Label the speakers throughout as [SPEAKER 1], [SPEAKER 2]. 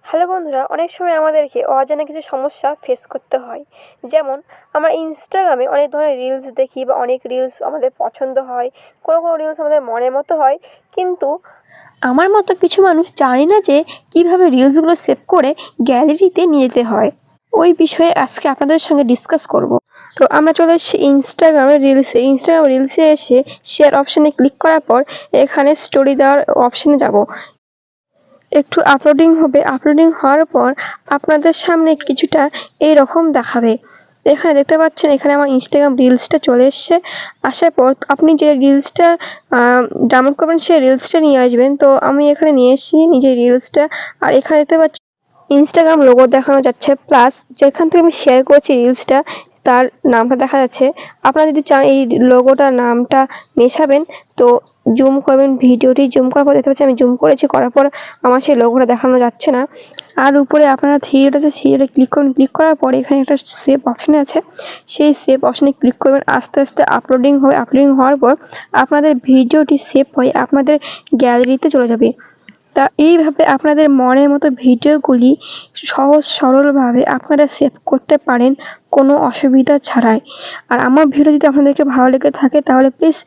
[SPEAKER 1] Hello বন্ধুরা, অনেক সময় আমাদেরকে অজানা কিছু সমস্যা ফেস করতে হয়। যেমন আমরা ইনস্টাগ্রামে অনেক ধরনের রিলস দেখি বা অনেক রিলস আমাদের পছন্দ হয়, কোনো রিলস আমাদের মনের মতো হয়, কিন্তু
[SPEAKER 2] আমার মতো কিছু মানুষ জানে না যে কিভাবে রিলসগুলো সেভ করে গ্যালারিতে নিয়ে যেতে হয়। ওই বিষয়ে আজকে আপনাদের সঙ্গে ডিসকাস করব।
[SPEAKER 1] তো আমরা চলে এসেছি ইনস্টাগ্রাম রিলসে এসে শেয়ার অপশানে ক্লিক করার পর এখানে স্টোরি দেওয়ার অপশানে যাব। একটু আপলোডিং হওয়ার পর আপনাদের সামনে কিছুটা এইরকম দেখাবে। এখানে দেখতে পাচ্ছেন, এখানে আমার ইনস্টাগ্রাম রিলসটা চলে এসছে। আসার পর আপনি যে রিলসটা ডাউনলোড করবেন সেই রিলসটা নিয়ে আসবেন। তো আমি এখানে নিয়ে এসেছি নিজের রিলসটা। আর এখানে দেখতে পাচ্ছি ইনস্টাগ্রাম লোগো দেখানো যাচ্ছে, প্লাস যেখান থেকে আমি শেয়ার করছি রিলসটা তার নামটা দেখা যাচ্ছে। আপনারা যদি চান এই লোগোটার নামটা মেশাবেন তো জুম করবেন, ভিডিওটি জুম করার পর দেখতে পাচ্ছি আমি জুম করেছি, করার পর আমার সেই লোগোটা দেখানো যাচ্ছে না। আর উপরে আপনারা থ্রিডটে ক্লিক করবেন। ক্লিক করার পরে এখানে একটা সেভ অপশন আছে, সেই সেভ অপশনে ক্লিক করবেন। আস্তে আস্তে আপলোডিং হওয়ার পর আপনাদের ভিডিওটি সেভ হয়ে আপনাদের গ্যালারিতে চলে যাবে। তা এইভাবে আপনাদের মনের মতো ভিডিওগুলি সহজ সরলভাবে আপনারা সেভ করতে পারেন কোনো অসুবিধা ছাড়াই। আর আমার ভিডিও যদি আপনাদেরকে ভালো লেগে থাকে তাহলে প্লিজ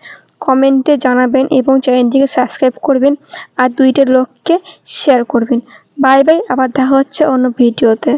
[SPEAKER 1] কমেন্টে জানাবেন এবং চ্যানেলটিকে সাবস্ক্রাইব করবেন আর 2টা লোককে শেয়ার করবেন। বাই বাই, আবার দেখা হচ্ছে অন্য ভিডিওতে।